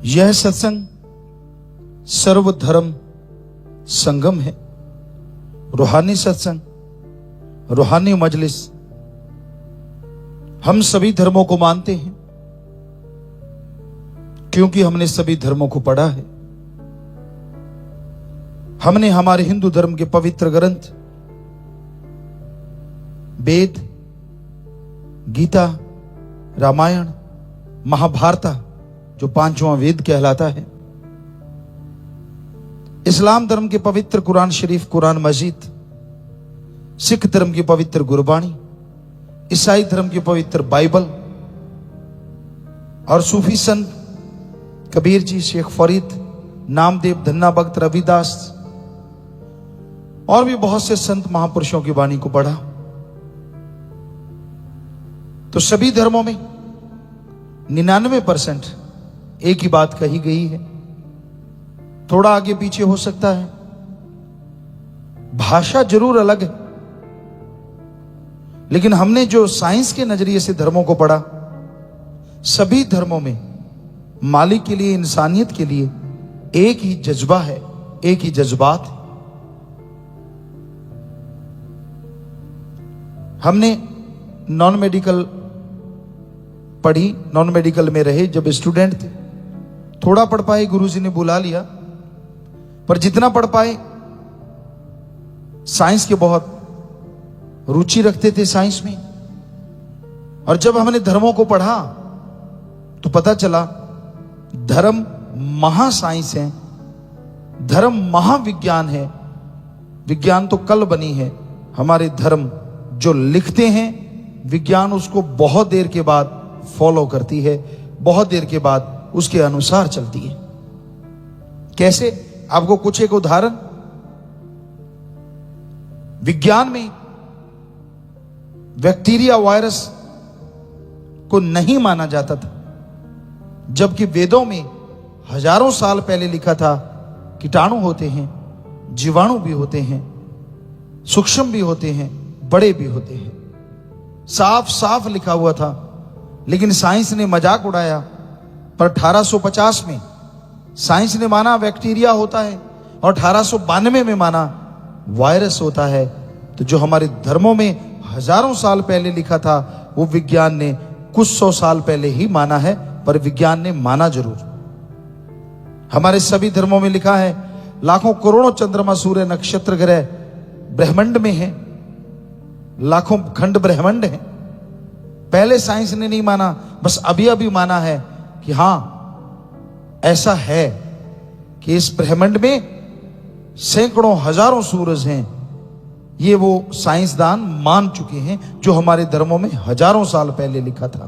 यह सत्संग सर्वधर्म संगम है, रूहानी सत्संग, रूहानी मजलिस। हम सभी धर्मों को मानते हैं क्योंकि हमने सभी धर्मों को पढ़ा है। हमने हमारे हिंदू धर्म के पवित्र ग्रंथ वेद, गीता, रामायण, महाभारत जो पांचवां वेद कहलाता है, इस्लाम धर्म के पवित्र कुरान शरीफ, कुरान मजीद, सिख धर्म की पवित्र गुरबाणी, ईसाई धर्म की पवित्र बाइबल और सूफी संत कबीर जी, शेख फरीद, नामदेव, धन्ना भक्त, रविदास और भी बहुत से संत महापुरुषों की वाणी को पढ़ा। तो सभी धर्मों में 99% एक ही बात कही गई है। थोड़ा आगे पीछे हो सकता है, भाषा जरूर अलग है, लेकिन हमने जो साइंस के नजरिए से धर्मों को पढ़ा, सभी धर्मों में मालिक के लिए, इंसानियत के लिए एक ही जज्बा है, एक ही जज्बात है। हमने नॉन मेडिकल पढ़ी, नॉन मेडिकल में रहे जब स्टूडेंट थे। थोड़ा पढ़ पाए, गुरुजी ने बुला लिया, पर जितना पढ़ पाए, साइंस के बहुत रुचि रखते थे साइंस में। और जब हमने धर्मों को पढ़ा तो पता चला धर्म महासाइंस है, धर्म महाविज्ञान है। विज्ञान तो कल बनी है, हमारे धर्म जो लिखते हैं, विज्ञान उसको बहुत देर के बाद फॉलो करती है, बहुत देर के बाद उसके अनुसार चलती है। कैसे? आपको कुछ एक उदाहरण। विज्ञान में बैक्टीरिया, वायरस को नहीं माना जाता था, जबकि वेदों में हजारों साल पहले लिखा था कीटाणु होते हैं, जीवाणु भी होते हैं, सूक्ष्म भी होते हैं, बड़े भी होते हैं। साफ साफ लिखा हुआ था, लेकिन साइंस ने मजाक उड़ाया। पर 1850 में साइंस ने माना बैक्टीरिया होता है और 1892 में माना वायरस होता है। तो जो हमारे धर्मों में हजारों साल पहले लिखा था, वो विज्ञान ने कुछ 100 साल पहले ही माना है, पर विज्ञान ने माना जरूर। हमारे सभी धर्मों में लिखा है लाखों करोड़ों चंद्रमा, सूर्य, नक्षत्र, ग्रह ब्रह्मांड में है, लाखों खंड ब्रह्मांड है। पहले साइंस ने नहीं माना, बस अभी अभी माना है कि हां ऐसा है कि इस ब्रह्मांड में सैकड़ों हजारों सूरज हैं। ये वो साइंसदान मान चुके हैं जो हमारे धर्मों में हजारों साल पहले लिखा था।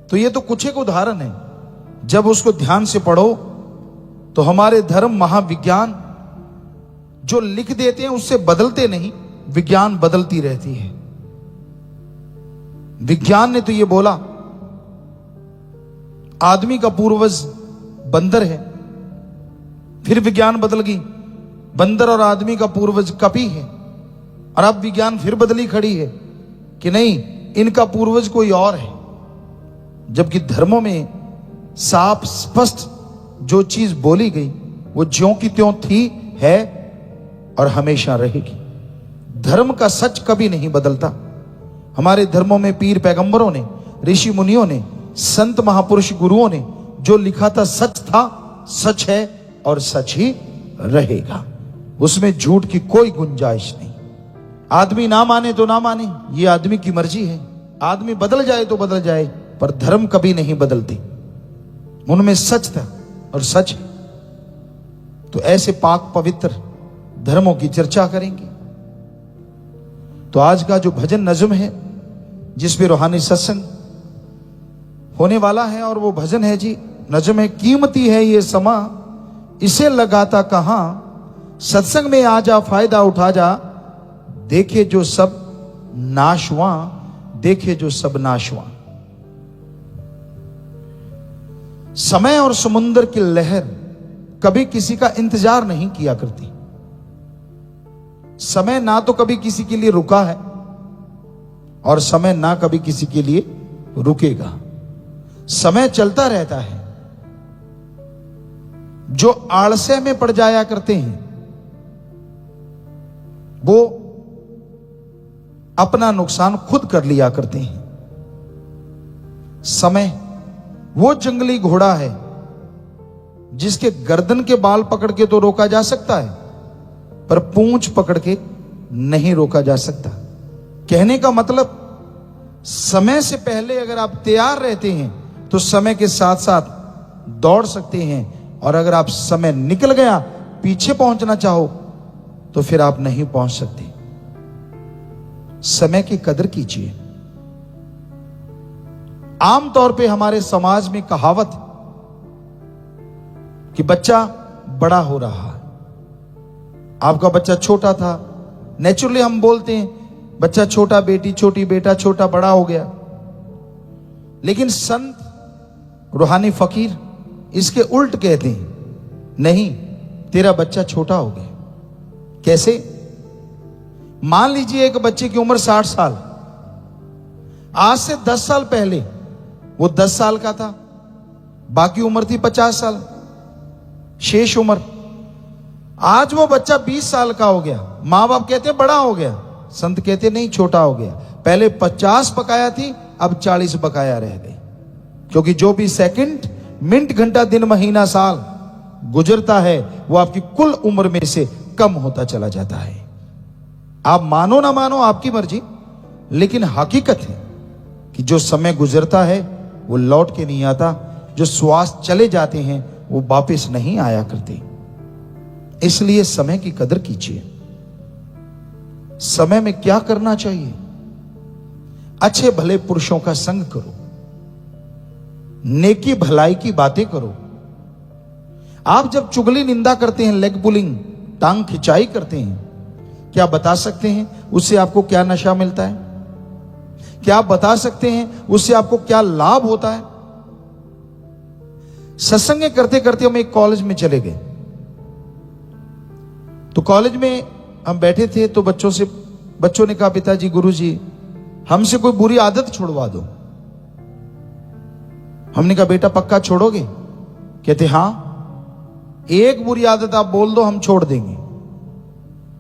तो ये तो कुछ एक उदाहरण है। जब उसको ध्यान से पढ़ो तो हमारे धर्म महाविज्ञान जो लिख देते हैं उससे बदलते नहीं, विज्ञान बदलती रहती है। विज्ञान ने तो ये बोला आदमी का पूर्वज बंदर है, फिर विज्ञान बदल गई, बंदर और आदमी का पूर्वज कपी है। और अब विज्ञान फिर बदली खड़ी है कि नहीं, इनका पूर्वज कोई और है। जबकि धर्मों में साफ स्पष्ट जो चीज बोली गई वो ज्यों की त्यों थी, है और हमेशा रहेगी। धर्म का सच कभी नहीं बदलता। हमारे धर्मों में पीर पैगंबरों ने, ऋषि मुनियों ने, संत महापुरुष गुरुओं ने जो लिखा था सच था, सच है और सच ही रहेगा। उसमें झूठ की कोई गुंजाइश नहीं। आदमी ना माने तो ना माने, ये आदमी की मर्जी है। आदमी बदल जाए तो बदल जाए, पर धर्म कभी नहीं बदलती। उनमें सच था और सच है। तो ऐसे पाक पवित्र धर्मों की चर्चा करेंगे। तो आज का जो भजन नज्म है, जिसपे रूहानी सत्संग होने वाला है, और वो भजन है जी, नज्म है, कीमती है ये समा इसे लगाता कहां, सत्संग में आ जा फायदा उठा जा, देखे जो सब नाशवां, देखे जो सब नाशवां। समय और समुंदर की लहर कभी किसी का इंतजार नहीं किया करती। समय ना तो कभी किसी के लिए रुका है और समय ना कभी किसी के लिए रुकेगा। समय चलता रहता है, जो आलस्य में पड़ जाया करते हैं वो अपना नुकसान खुद कर लिया करते हैं। समय वो जंगली घोड़ा है जिसके गर्दन के बाल पकड़ के तो रोका जा सकता है, पर पूंछ पकड़ के नहीं रोका जा सकता। कहने का मतलब समय से पहले अगर आप तैयार रहते हैं तो समय के साथ साथ दौड़ सकते हैं, और अगर आप समय निकल गया पीछे पहुंचना चाहो तो फिर आप नहीं पहुंच सकते। समय की कदर कीजिए। आमतौर पे हमारे समाज में कहावत कि बच्चा बड़ा हो रहा है, आपका बच्चा छोटा था, नेचुरली हम बोलते हैं बच्चा छोटा, बेटी छोटी, बेटा छोटा, बड़ा हो गया। लेकिन संत रूहानी फकीर इसके उल्ट कहते हैं, नहीं, तेरा बच्चा छोटा हो गया। कैसे? मान लीजिए एक बच्चे की उम्र 60 साल, आज से 10 साल पहले वो 10 साल का था, बाकी उम्र थी 50 साल शेष उम्र। आज वो बच्चा 20 साल का हो गया, मां बाप कहते हैं बड़ा हो गया, संत कहते नहीं, छोटा हो गया। पहले 50 बकाया थी, अब 40 बकाया रह गई, क्योंकि जो भी सेकंड, मिनट, घंटा, दिन, महीना, साल गुजरता है वो आपकी कुल उम्र में से कम होता चला जाता है। आप मानो ना मानो आपकी मर्जी, लेकिन हकीकत है कि जो समय गुजरता है वो लौट के नहीं आता, जो श्वास चले जाते हैं वो वापस नहीं आया करते। इसलिए समय की कदर कीजिए। समय में क्या करना चाहिए? अच्छे भले पुरुषों का संग करो, नेकी भलाई की बातें करो। आप जब चुगली निंदा करते हैं, लेग पुलिंग, टांग खिंचाई करते हैं, क्या बता सकते हैं उससे आपको क्या नशा मिलता है? क्या आप बता सकते हैं उससे आपको क्या लाभ होता है? सत्संग करते करते हम एक कॉलेज में चले गए, तो कॉलेज में हम बैठे थे, तो बच्चों ने कहा, पिताजी, गुरुजी, हमसे कोई बुरी आदत छुड़वा दो। हमने कहा, बेटा पक्का छोड़ोगे? कहते हां, एक बुरी आदत आप बोल दो हम छोड़ देंगे।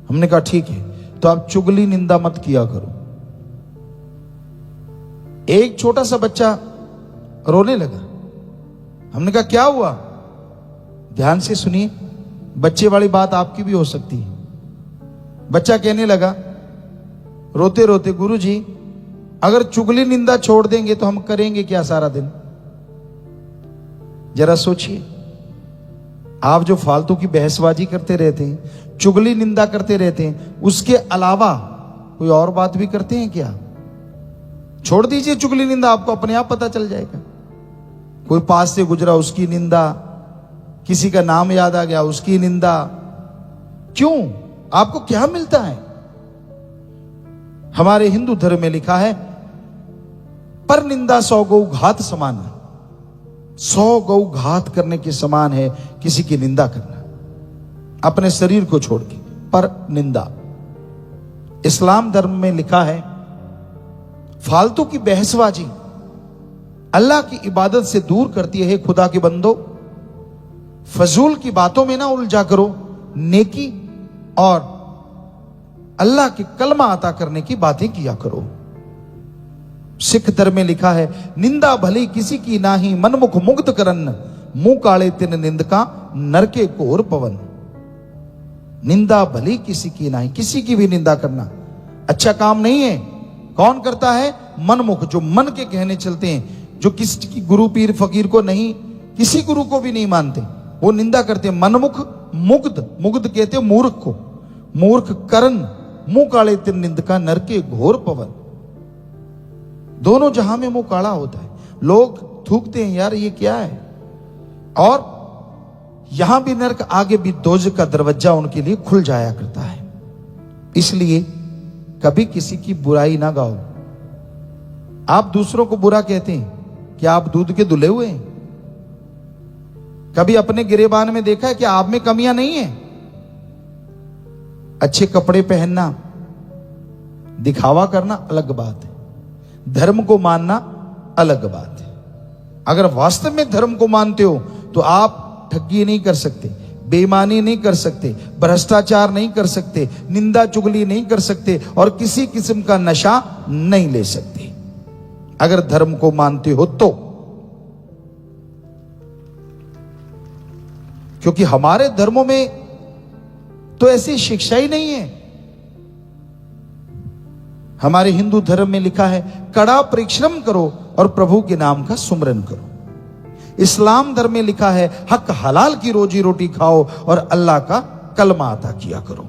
हमने कहा ठीक है, तो आप चुगली निंदा मत किया करो। एक छोटा सा बच्चा रोने लगा। हमने कहा क्या हुआ? ध्यान से सुनिए, बच्चे वाली बात आपकी भी हो सकती है। बच्चा कहने लगा रोते रोते, गुरुजी, अगर चुगली निंदा छोड़ देंगे तो हम करेंगे क्या सारा दिन? जरा सोचिए, आप जो फालतू की बहसबाजी करते रहते हैं, चुगली निंदा करते रहते हैं, उसके अलावा कोई और बात भी करते हैं क्या? छोड़ दीजिए चुगली निंदा, आपको अपने आप पता चल जाएगा। कोई पास से गुजरा उसकी निंदा, किसी का नाम याद आ गया उसकी निंदा। क्यों? आपको क्या मिलता है? हमारे हिंदू धर्म में लिखा है, पर निंदा 100 गौ घात समान है। 100 गौ घात करने के समान है किसी की निंदा करना, अपने शरीर को छोड़ के। पर निंदा इस्लाम धर्म में लिखा है, फालतू की बहसबाजी अल्लाह की इबादत से दूर करती है। खुदा के बंदो, फजूल की बातों में ना उलझा करो, नेकी और अल्लाह के कलमा अता करने की बातें किया करो। सिख धर्म में लिखा है, निंदा भली किसी की नाही, मनमुख मुग्ध करन, मुंह काले तिन निंदका, नरके घोर पवन। निंदा भली किसी की नाही, किसी की भी निंदा करना अच्छा काम नहीं है। कौन करता है? मनमुख, जो मन के कहने चलते हैं, जो किसी की गुरु पीर फकीर को नहीं, किसी गुरु को भी नहीं मानते, वो निंदा करते हैं। मनमुख मुग्ध, मुग्ध कहते हैं मूर्ख को, मूर्ख करन, मुंह काले तिन निंदका, नरके घोर पवन। दोनों जहां में मुंह काला होता है। लोग थूकते हैं, यार ये क्या है? और यहां भी नरक, आगे भी दोज़ख का दरवाजा उनके लिए खुल जाया करता है। इसलिए कभी किसी की बुराई ना गाओ। आप दूसरों को बुरा कहते हैं, क्या आप दूध के धुले हुए हैं? कभी अपने गिरेबान में देखा है कि आप में कमियां नहीं है? अच्छे कपड़े पहनना, दिखावा करना अलग बात है, धर्म को मानना अलग बात है। अगर वास्तव में धर्म को मानते हो तो आप ठगी नहीं कर सकते, बेईमानी नहीं कर सकते, भ्रष्टाचार नहीं कर सकते, निंदा चुगली नहीं कर सकते और किसी किस्म का नशा नहीं ले सकते अगर धर्म को मानते हो तो। क्योंकि हमारे धर्मों में तो ऐसी शिक्षा ही नहीं है। हमारे हिंदू धर्म में लिखा है कड़ा परिश्रम करो और प्रभु के नाम का सुमरन करो। इस्लाम धर्म में लिखा है हक हलाल की रोजी रोटी खाओ और अल्लाह का कलमा अता किया करो।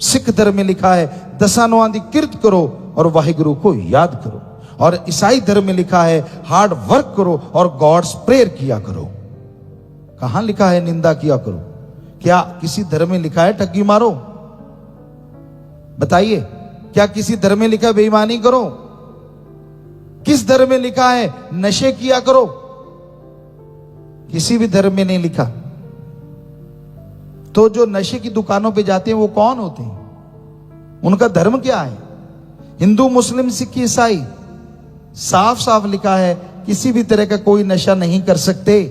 सिख धर्म में लिखा है दसानुआं दी किरत करो और वाहिगुरु को याद करो। और ईसाई धर्म में लिखा है हार्ड वर्क करो और गॉड्स प्रेयर किया करो। कहां लिखा है निंदा किया करो? क्या किसी धर्म में लिखा है ठगी मारो? बताइए, क्या किसी धर्म में लिखा है बेईमानी करो? किस धर्म में लिखा है नशे किया करो? किसी भी धर्म में नहीं लिखा। तो जो नशे की दुकानों पे जाते हैं वो कौन होते हैं? उनका धर्म क्या है? हिंदू, मुस्लिम, सिख, ईसाई, साफ साफ लिखा है किसी भी तरह का कोई नशा नहीं कर सकते।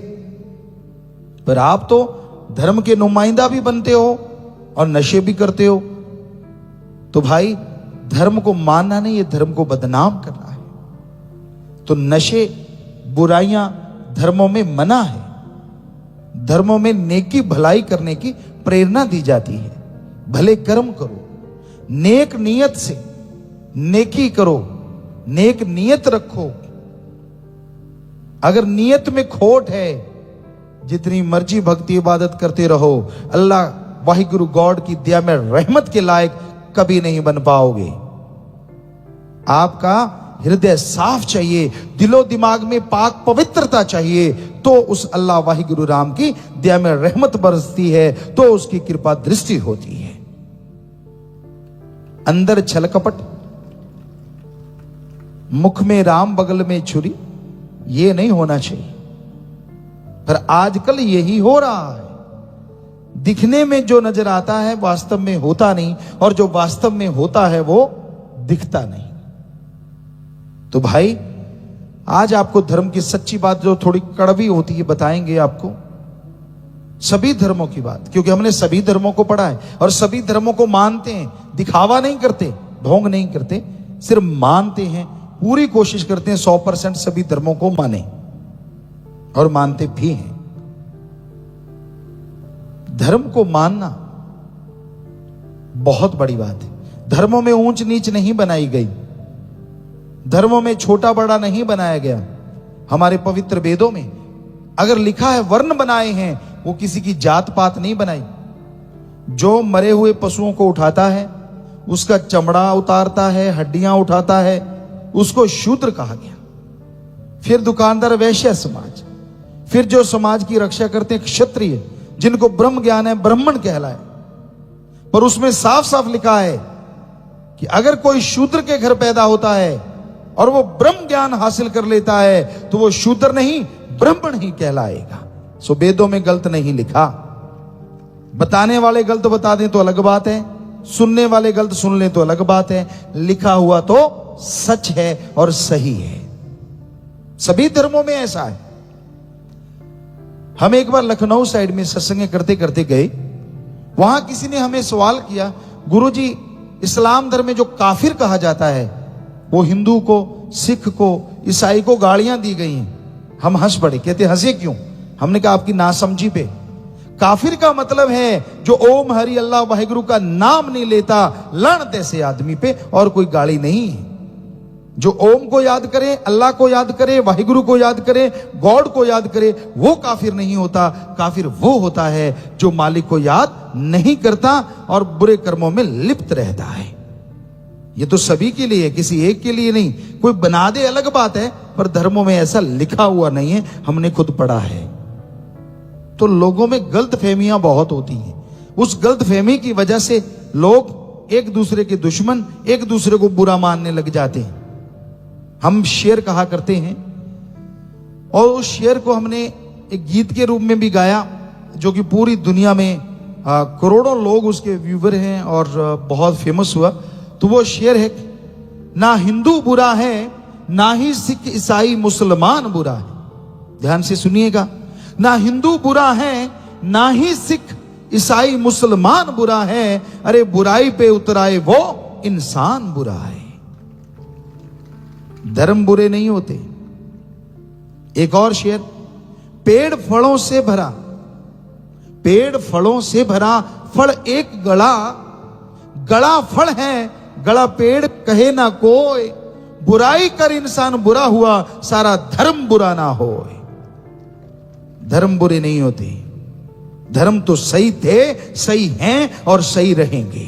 पर आप तो धर्म के नुमाइंदा भी बनते हो और नशे भी करते हो। तो भाई धर्म को मानना नहीं, ये धर्म को बदनाम करना है। तो नशे, बुराइयां धर्मों में मना है। धर्मों में नेकी भलाई करने की प्रेरणा दी जाती है। भले कर्म करो, नेक नियत से नेकी करो, नेक नियत रखो। अगर नियत में खोट है, जितनी मर्जी भक्ति इबादत करते रहो, अल्लाह वाहिगुरु गॉड की दया में रहमत के लायक कभी नहीं बन पाओगे। आपका हृदय साफ चाहिए, दिलो दिमाग में पाक पवित्रता चाहिए, तो उस अल्लाह वाहिगुरु राम की दया में रहमत बरसती है, तो उसकी कृपा दृष्टि होती है। अंदर छल कपट, मुख में राम बगल में छुरी, ये नहीं होना चाहिए। पर आजकल यही हो रहा है। दिखने में जो नजर आता है वास्तव में होता नहीं, और जो वास्तव में होता है वो दिखता नहीं। तो भाई आज आपको धर्म की सच्ची बात जो थोड़ी कड़वी होती है बताएंगे आपको, सभी धर्मों की बात, क्योंकि हमने सभी धर्मों को पढ़ा है और सभी धर्मों को मानते हैं। दिखावा नहीं करते, ढोंग नहीं करते, सिर्फ मानते हैं। पूरी कोशिश करते हैं 100% सभी धर्मों को माने, और मानते भी हैं। धर्म को मानना बहुत बड़ी बात है। धर्मों में ऊंच नीच नहीं बनाई गई, धर्मों में छोटा बड़ा नहीं बनाया गया। हमारे पवित्र वेदों में अगर लिखा है वर्ण बनाए हैं, वो किसी की जात पात नहीं बनाई। जो मरे हुए पशुओं को उठाता है, उसका चमड़ा उतारता है, हड्डियां उठाता है, उसको शूद्र कहा गया। फिर दुकानदार वैश्य समाज, फिर जो समाज की रक्षा करते हैं क्षत्रिय, जिनको ब्रह्म ज्ञान है ब्राह्मण कहलाए। पर उसमें साफ साफ लिखा है कि अगर कोई शूद्र के घर पैदा होता है और वो ब्रह्म ज्ञान हासिल कर लेता है, तो वो शूद्र नहीं ब्राह्मण ही कहलाएगा। सो वेदों में गलत नहीं लिखा। बताने वाले गलत बता दें तो अलग बात है, सुनने वाले गलत सुन लें तो अलग बात है। लिखा हुआ तो सच है और सही है। सभी धर्मों में ऐसा है। हम एक बार लखनऊ साइड में सत्संग करते करते गए। वहां किसी ने हमें सवाल किया, गुरुजी इस्लाम धर्म में जो काफिर कहा जाता है, वो हिंदू को, सिख को, ईसाई को गालियां दी गई हैं। हम हंस पड़े, कहते हंसे क्यों? हमने कहा आपकी नासमझी पे। काफिर का मतलब है जो ओम हरि अल्लाह वाहिगुरु का नाम नहीं लेता, लानत ऐसे आदमी पे, और कोई गाली नहीं है। जो ओम को याद करे, अल्लाह को याद करे, वाहिगुरु को याद करे, गॉड को याद करे, वो काफिर नहीं होता। काफिर वो होता है जो मालिक को याद नहीं करता और बुरे कर्मों में लिप्त रहता है। ये तो सभी के लिए है, किसी एक के लिए नहीं। कोई बना दे अलग बात है, पर धर्मों में ऐसा लिखा हुआ नहीं है, हमने खुद पढ़ा है। तो लोगों में गलत फहमियां बहुत होती हैं। उस गलत फहमी की वजह से लोग एक दूसरे के दुश्मन, एक दूसरे को बुरा मानने लग जाते हैं। हम शेर कहा करते हैं, और उस शेर को हमने एक गीत के रूप में भी गाया, जो कि पूरी दुनिया में करोड़ों लोग उसके व्यूवर हैं और बहुत फेमस हुआ। तो वो शेर है, ना हिंदू बुरा है, ना ही सिख ईसाई मुसलमान बुरा है। ध्यान से सुनिएगा। ना हिंदू बुरा है, ना ही सिख ईसाई मुसलमान बुरा है। अरे बुराई पे उतराए वो इंसान बुरा है। धर्म बुरे नहीं होते। एक और शेर, पेड़ फलों से भरा, पेड़ फलों से भरा, फल एक गड़ा, गड़ा फल है, गड़ा पेड़ कहे ना कोई, बुराई कर इंसान बुरा हुआ, सारा धर्म बुरा ना हो। धर्म बुरे नहीं होते। धर्म तो सही थे, सही हैं और सही रहेंगे।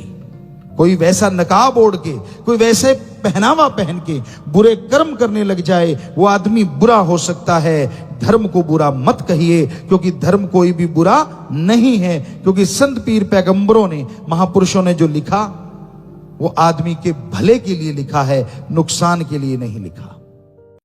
कोई वैसा नकाब ओढ़ के, कोई वैसे पहनावा पहन के बुरे कर्म करने लग जाए, वो आदमी बुरा हो सकता है। धर्म को बुरा मत कहिए, क्योंकि धर्म कोई भी बुरा नहीं है। क्योंकि संत पीर पैगंबरों ने, महापुरुषों ने जो लिखा वो आदमी के भले के लिए लिखा है, नुकसान के लिए नहीं लिखा।